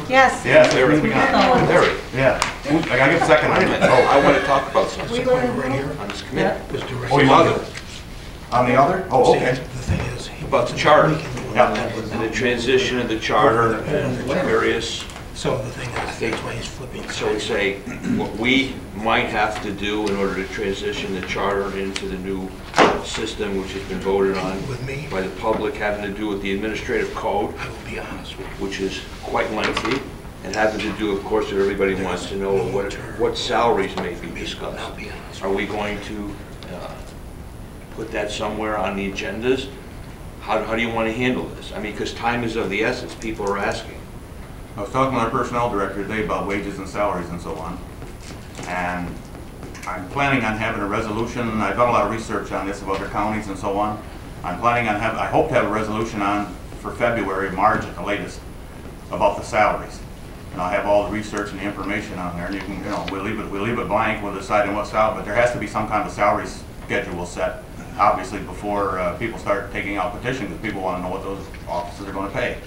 Yes. Yeah, there we go. Yeah. I gotta get second on it. Oh, I want to talk about something Right here. on this committee. Oh, you want to? On the other? Oh, okay. The thing is, About the charter Yeah. and the transition of the charter and various, so the thing is, that's why he's flipping. shall we say, what we might have to do in order to transition the charter into the new system, which has been voted on With me, by the public, having to do with the administrative code, I will be honest with which is quite lengthy, and having to do, of course, that everybody wants to know what salaries may be you. discussed. I'll be honest. Are we going to put that somewhere on the agendas? How do you want to handle this? I mean, because time is of the essence, people are asking. I was talking with our personnel director today about wages and salaries and so on. And I'm planning on having a resolution. I've done a lot of research on this of other counties and so on. I'm planning on I hope to have a resolution on for February, March at the latest about the salaries. And I'll have all the research and the information on there. And you can, we'll leave it blank. We'll decide on what salary, but there has to be some kind of salary schedule set, obviously, before people start taking out petitions, because people want to know what those officers are going to pay.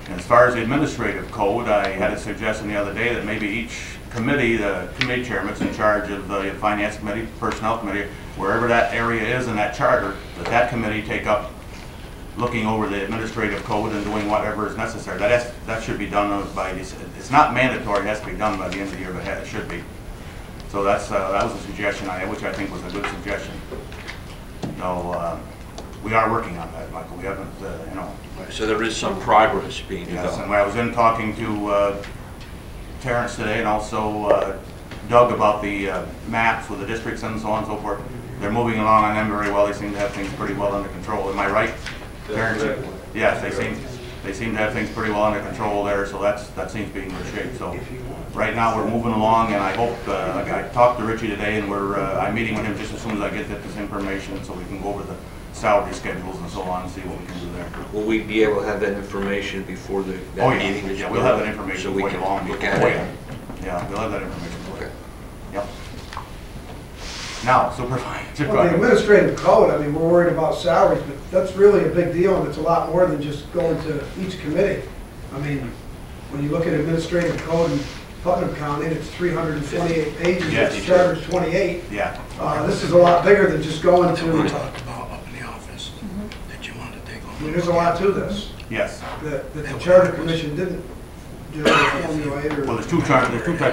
And as far as the administrative code, I had a suggestion the other day that maybe each committee, the committee chairman's in charge of the finance committee, personnel committee, wherever that area is in that charter, that committee take up looking over the administrative code and doing whatever is necessary. That should be done by this. It's not mandatory; it has to be done by the end of the year, but it should be. So that was a suggestion I had, which I think was a good suggestion. So we are working on that, Michael. We haven't, So there is some progress being Yes, developed. and when I was in talking to Terrence today and also Doug about the maps with the districts and so on and so forth, they're moving along on them very well. They seem to have things pretty well under control. Am I right, Terrence? Yes, they seem to have things pretty well under control there, so that seems to be in good shape. So right now we're moving along, and I hope, I talked to Richie today, and I'm meeting with him just as soon as I get this information so we can go over the salary schedules and so on and see what we can do there. Will we be able to have that information before that meeting? Yeah, we'll have that information so we quite can long look before. at it. Yeah, we'll have that information. Okay. Yep. Now, Supervisor. Well, the administrative code, I mean, we're worried about salaries, but that's really a big deal, and it's a lot more than just going to each committee. I mean, when you look at administrative code in Putnam County, it's 328 pages, Yes. the charter's 28. Yeah. This is a lot bigger than just going We to, talked about up in the office that you wanted to take I over. mean, there's a lot to this, Yes. that the Charter Commission didn't formulate or. Well, there's two types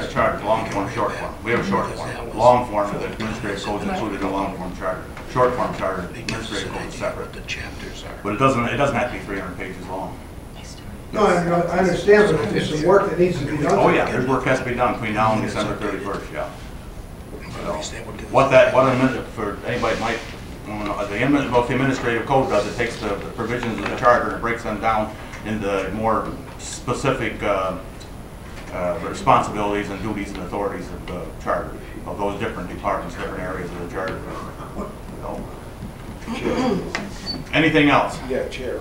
of charters, long form, short form. We have a short form. Long form, the administrative code is included in a long form charter. Short form charter, administrative code is separate. What the chapters are. But it doesn't have to be 300 pages long. No, I understand, but there's some work that needs to be done. Oh yeah, there's work has to be done between now and December 31st, yeah. But at least they would give us- For anybody might, what the administrative code does, it takes the provisions of the charter and breaks them down into more specific responsibilities and duties and authorities of the charter, of those different departments, different areas of the charter. So, anything else? Yeah, Chair.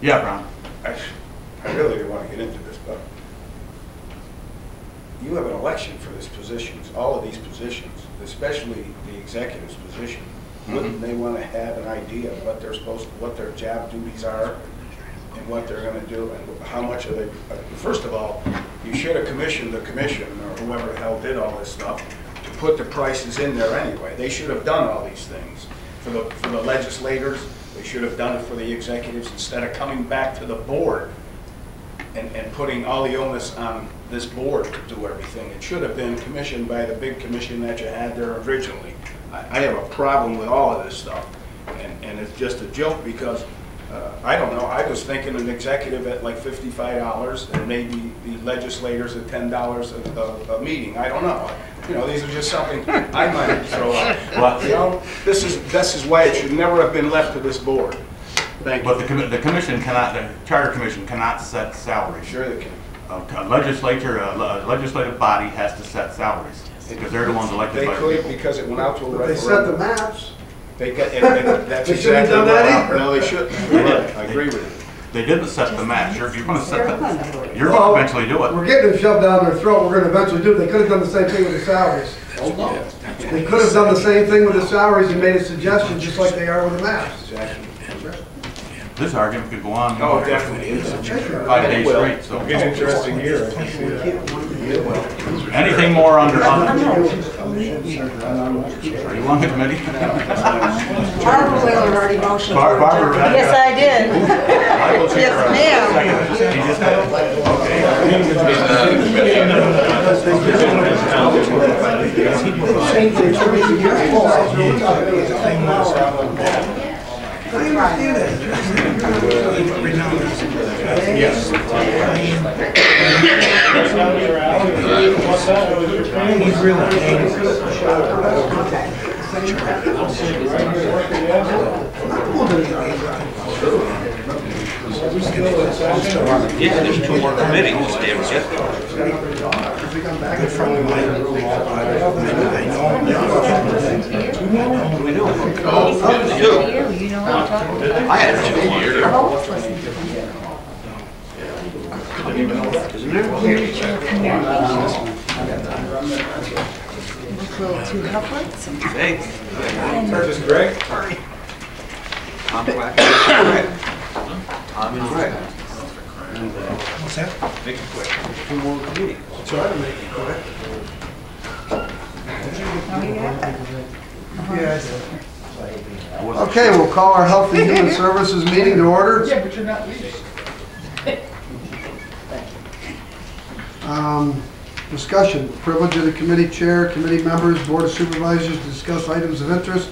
Yeah, Ron. I really didn't want to get into this, but you have an election for these positions, all of these positions, especially the executive's position. Wouldn't they want to have an idea of what they're what their job duties are and what they're going to do and how much are they? First of all, you should have commissioned the commission or whoever the hell did all this stuff to put the prices in there anyway. They should have done all these things for the legislators. They should have done it for the executives instead of coming back to the board and putting all the onus on this board to do everything. It should have been commissioned by the big commission that you had there originally. I have a problem with all of this stuff, and it's just a joke because I don't know. I was thinking an executive at like $55 and maybe the legislators at $10 a meeting. I don't know. You know, these are just something I might throw out. Well, you know, this is why it should never have been left to this board. Thank you. But the commission cannot, the charter commission cannot set salaries. Sure they can. A legislative body has to set salaries because they're the ones elected They by the could people. because it went out to a But they set the referendum. maps. They got, and that's They shouldn't have exactly done what that either. No, they shouldn't. You're right. I agree with you. They didn't set the match. You're going to set the. You're going to eventually do it. We're getting them shoved down their throat, we're gonna eventually do it. They could have done the same thing with the salaries. They could have done the same thing with the salaries and made a suggestion just like they are with the maps. Exactly. this argument could go on. Oh, definitely. It's 5 days straight, so. It's interesting here. Anything more under? Are you on the committee? Barbara Wheeler already motioned. Barbara. Yes, I did. I will take Yes, her. ma'am. He just had it. Same thing, so we can get full. Yes. He's really Yeah, there's 2 more committees to stay with you. good friend of mine. I know him. We do. You know what I'm talking about? I had 2 years. Isn't there? Little two helplets. Fake. This is Greg. Tom Quack. Tom and Greg. What's that? Make it quick. 2 more committees. Try to make it quick. Yes. Okay, we'll call our Health and Human Services meeting to order. Yeah, but you're not leaving. Discussion, privilege of the committee chair, committee members, board of supervisors to discuss items of interest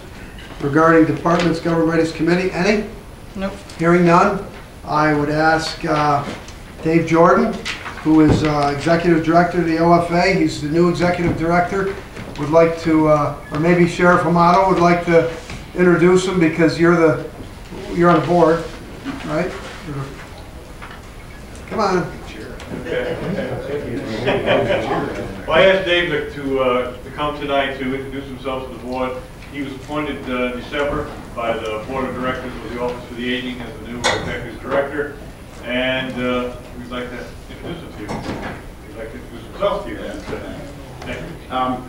regarding departments governed by this committee. Any? Nope. Hearing none, I would ask Dave Jordan, who is executive director of the OFA. He's the new executive director. Would like to, or maybe Sheriff Amato would like to introduce him because you're on the board, right? Come on. Well, I asked Dave to come tonight to introduce himself to the board. He was appointed in December by the Board of Directors of the Office for the Aging as the new executive director, and we'd like to introduce him to you. He'd like to introduce himself to you. Thank you.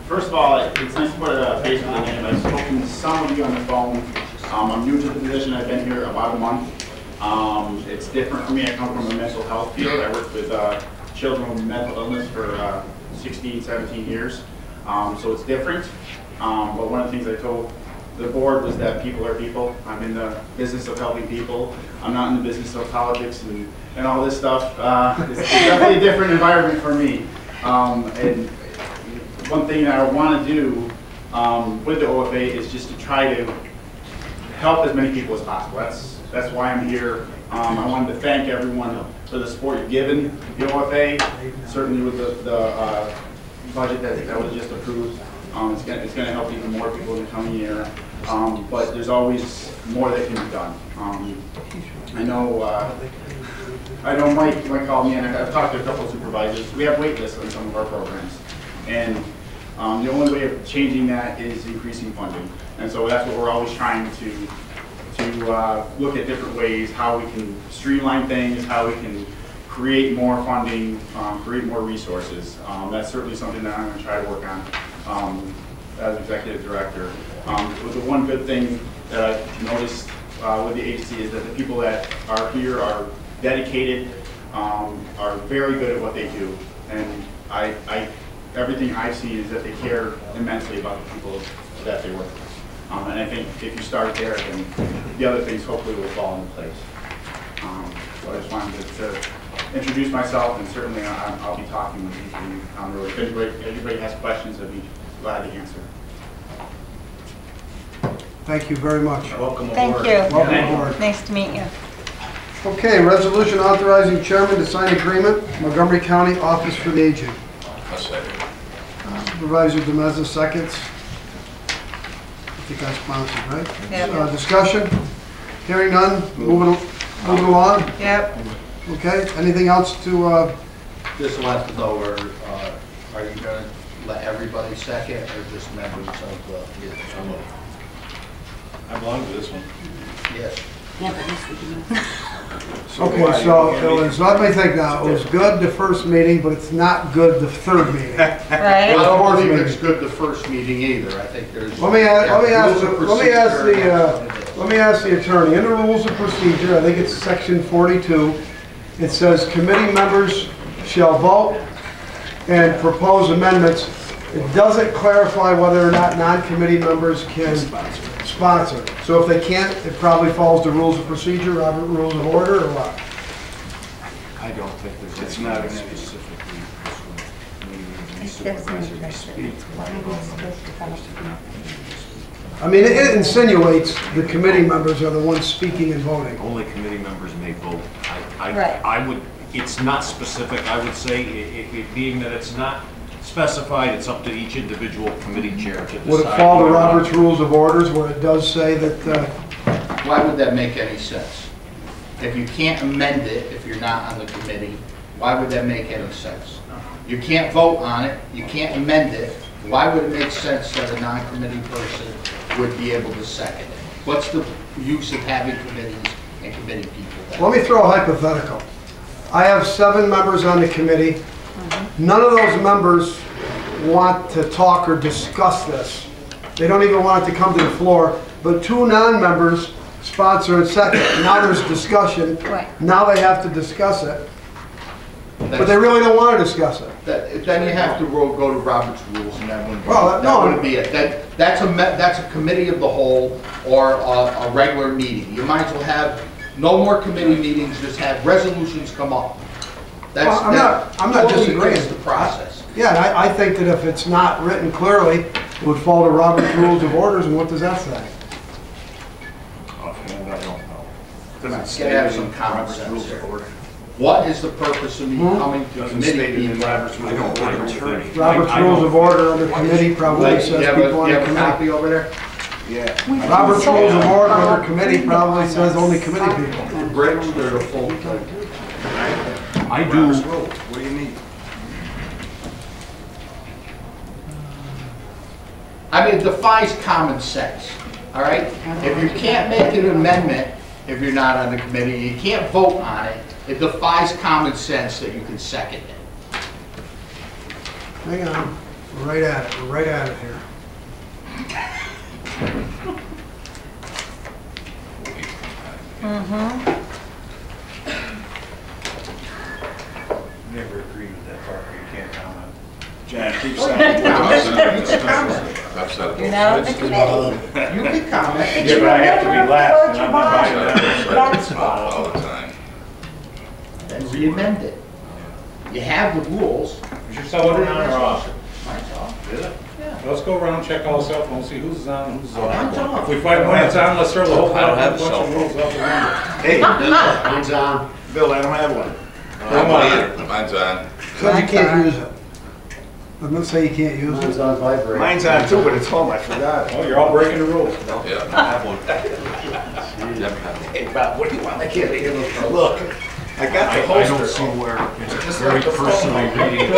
First of all, it's nice to put a face with a name. I've spoken to some of you on the phone. I'm new to the position. I've been here about a month. It's different for me. I come from a mental health field. I worked with children with mental illness for 16, 17 years. So it's different. But one of the things I told the board was that people are people. I'm in the business of helping people. I'm not in the business of politics and all this stuff. It's definitely a different environment for me. And one thing that I want to do with the OFA is just to try to help as many people as possible. That's why I'm here. I wanted to thank everyone for the support you've given the OFA, certainly with the budget that was just approved. It's going to help even more people in the coming year. But there's always more that can be done. I know Mike called me, and I've talked to a couple of supervisors. We have wait lists on some of our programs. And the only way of changing that is increasing funding. And so that's what we're always trying to look at different ways, how we can streamline things, how we can create more funding, create more resources. That's certainly something that I'm going to try to work on as executive director. But the one good thing that I've noticed with the agency is that the people that are here are dedicated, are very good at what they do. And everything I've seen is that they care immensely about the people that they work with. And I think if you start there, then the other things hopefully will fall into place. So I just wanted to introduce myself, and certainly I'll be talking with each of you. If anybody has questions, I'd be glad to answer. Thank you very much. Welcome Thank aboard. you. Welcome aboard. Nice to meet you. Okay, resolution authorizing chairman to sign agreement, Montgomery County Office for the Aging. Supervisor DeMeza seconds. I think I sponsored, right? Yep. Discussion? Hearing none, moving along. Yep. Okay, anything else to, Just left it over, are you gonna let everybody second or just members of the? I belong to this one. Yes. Yeah, but this would be okay, so it was, let me think now, it was good the first meeting, but it's not good the third meeting. right. I Fourth don't believe meeting. it's good the first meeting either, I think there's. Let me ask Let me ask the attorney, in the rules of procedure, I think it's section 42, it says committee members shall vote and propose amendments. It doesn't clarify whether or not non-committee members can sponsor. So if they can't, it probably follows the rules of procedure, Robert Rules of Order, or what? I don't think there's. It's not in specifically. I mean, it insinuates the committee members are the ones speaking and voting. Only committee members may vote. Right. I would, it's not specific, I would say, it being that it's not specified, it's up to each individual committee chair to decide. Would it fall to Robert's Rules of Orders where it does say that, Why would that make any sense? If you can't amend it, if you're not on the committee, why would that make any sense? You can't vote on it, you can't amend it, why would it make sense that a non-committee person would be able to second it? What's the use of having committees and committee people then? let me throw a hypothetical. I have 7 members on the committee. None of those members want to talk or discuss this. They don't even want it to come to the floor, but 2 non-members sponsor and second. Now there's discussion. Right. Now they have to discuss it, but they really don't want to discuss it. Then you have to go to Robert's Rules, and that wouldn't be, Well, that wouldn't be it. That's a committee of the whole or a regular meeting. You might as well have no more committee meetings, just have resolutions come up. Well, I'm not totally disagreeing. against the process. Yeah, and I think that if it's not written clearly, it would fall to Robert's Rules of Orders, and what does that say? Offhand, I don't know. You gotta have some common sense here. What is the purpose of me coming to Doesn't committee state it in meetings? Robert's Rules of Order. Robert's Rules of Order under committee probably says people on You the have a committee. copy over there? Yeah. Robert's Rules of Order under committee probably says only committee people. The bricks, they're the full. I do, Robert's Rules, what do you need? I mean, it defies common sense, all right? If you can't make an amendment, if you're not on the committee, you can't vote on it, it defies common sense that you can second it. Hang on, we're right at it, we're right at it here. Never agreed with that part, you can't comment. John, keep saying. You're not on the committee. You can comment. But Yeah, you but I have to be never last, vote and your I'm not body. buying That's All the time. Then re-amend it. You have the rules. Is your cell phone on or off? Mine's off. Is it? Let's go around and check all the cell phones, see who's on and who's Mine's off. off. If we find one that's on, let's throw the whole I don't have a bunch cell of rules out the window. Hey, Mine's on. Bill, I don't have one. Mine's on. So you can't use it. I'm gonna say you can't use Mine's it. on vibrate. Mine's on too, but it's home, I forgot. Oh, you're all breaking the rules. Yeah. Hey, Bob, what do you want? I can't hear this. Look, I got the I don't holster. see where it's Just very like the phone. personally reading.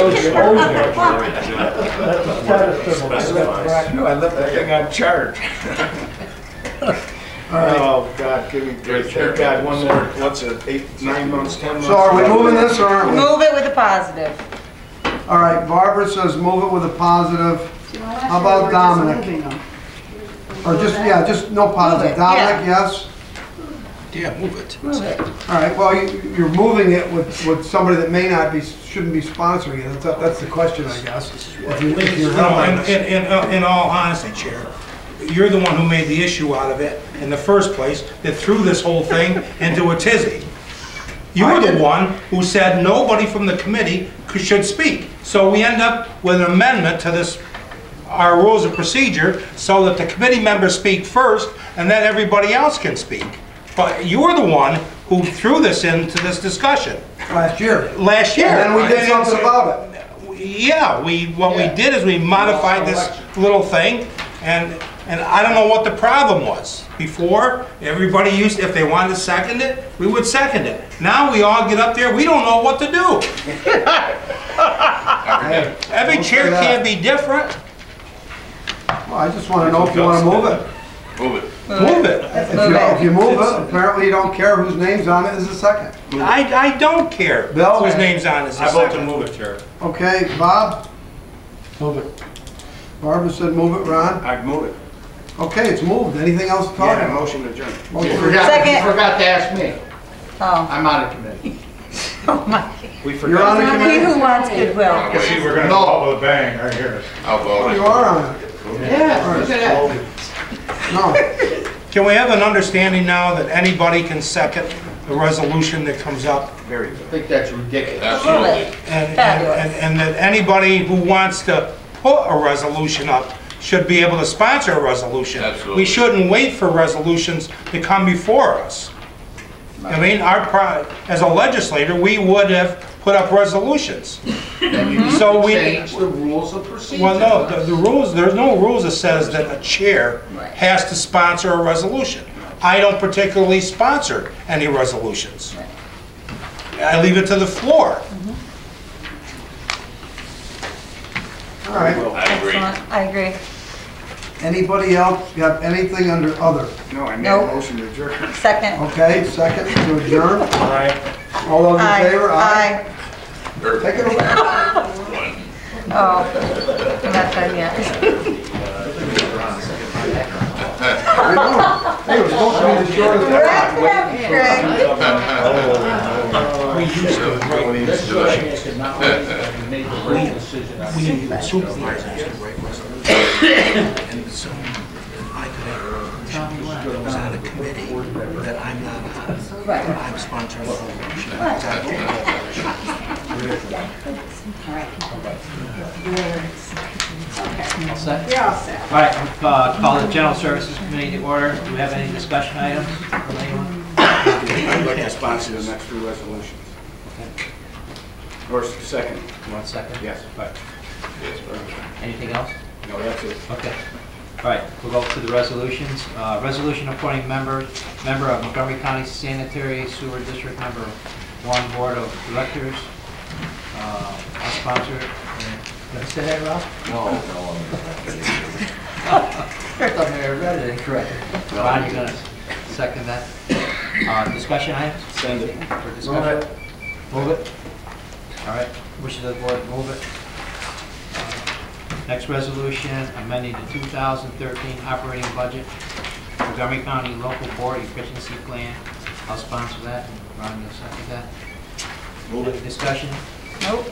No, I left that thing on charge. Oh, God, give me grace. Thank God, one more, what's it, 8, 9 months, 10 months? So are we moving this or aren't we? Move it with a positive. All right, Barbara says move it with a positive. How about Dominic? Or just, yeah, just no positive. Move it, yeah. Dominic, yes? Yeah, move it. Move it. All right, well, you're moving it with somebody that may not be, shouldn't be sponsoring it. That's the question, I guess. If you're helping. In all honesty, Chair, you're the one who made the issue out of it in the first place, that threw this whole thing into a tizzy. You I were the didn't. one who said nobody from the committee should speak. So we end up with an amendment to this, our rules of procedure, so that the committee members speak first, and then everybody else can speak. But you were the one who threw this into this discussion Last year. last year. And then we did something about it. Yeah, what we did is we modified this little thing, and I don't know what the problem was. Before, everybody used, if they wanted to second it, we would second it. Now we all get up there, we don't know what to do. Every Don't chair say that. can't be different. Well, I just want to know if you want to move it. Move it. Move it. If you move it, apparently you don't care whose name's on it as a second. I don't care Bill? whose name's on this. I vote to move it, Chair. Okay, Bob? Move it. Barbara said move it, Ron? I'd move it. Okay, it's moved. Anything else to talk Yeah, about? motion adjourned. Motion You adjourned. forgot to ask me. Oh, I'm on a committee. oh my. You're on the He committee? who wants goodwill. See, we're gonna No. go out with a bang, I hear it. I'll Oh, vote you it. are on it. Yeah, look at that. No. Can we have an understanding now that anybody can second the resolution that comes up? Very I good. think that's ridiculous. Absolutely. And that anybody who wants to put a resolution up should be able to sponsor a resolution. Absolutely. We shouldn't wait for resolutions to come before us. I mean, as a legislator, we would have put up resolutions. Then you need So to we- change the rules of procedure. Well, no, the rules, there's no rules that says that a chair Right. has to sponsor a resolution. I don't particularly sponsor any resolutions. I leave it to the floor. All right. I agree. Excellent. I agree. Anybody else got anything under other? No, I made Nope. a motion to adjourn. Second. Okay, second to adjourn. Right. All those in Aye. favor? Aye. Or Take it away. one. Oh, I'm not done yet. Hey, it was supposed to be the shortest. Wrap it up, Greg. We used to, right, This way, should not wait until you make a great decision. we supervisors to write resolutions. And so I could have, Tommy was on a committee that I'm not on. Right. I'm sponsoring the resolution. All set? You're all set. All right, call the General Services Committee to order. Do we have any discussion items from anyone? I'd like to sponsor the next two resolutions. Or second. You want a second? Yes. All right. Anything else? No, that's it. Okay. All right, we'll go to the resolutions. Resolution appointing member of Montgomery County Sanitary Sewer District Number 1 Board of Directors. I'll sponsor it. Did I say that, Rob? No. I thought I read it incorrectly. Ron, you're gonna second that? Discussion items? Send it. For discussion? Move it. All right, wishes of the board, move it. Next resolution, amending the 2013 operating budget, Montgomery County Local Board Efficiency Plan. I'll sponsor that, and Ron, you'll second that. Move it. Discussion? Nope.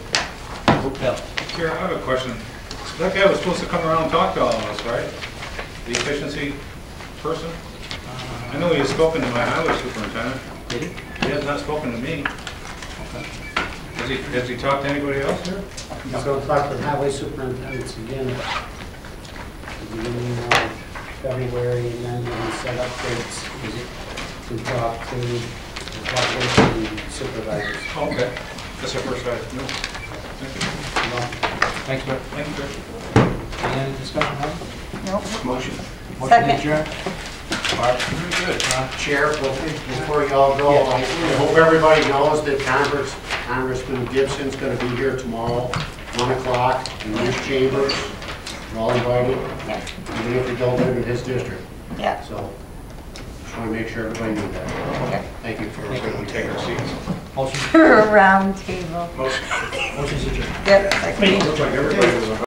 Bill? Here, I have a question. That guy was supposed to come around and talk to all of us, right? The efficiency person? I know he has spoken to my highway superintendent. Did he? He has not spoken to me. Has he talked to anybody else here? He's going to talk to the highway superintendents again at the beginning of February, and then when he set up dates to talk to the population supervisors. Oh, okay. That's our first item. No. Thank you. Thanks, Rick. Thank you, Chris. Any other discussion items? Nope. Motion. Motion Second. adjourned. Barb? Very good. Chair, before y'all go, I hope everybody knows that Congressman Gibson's going to be here tomorrow, 1 o'clock in these chambers. We're all invited, even if we don't live in his district. Yeah. So, just want to make sure everybody knew that. Okay. Thank you. We're going to take our seats. Motion. Round table. Motion's adjourned. Yep. second. Looks like everybody was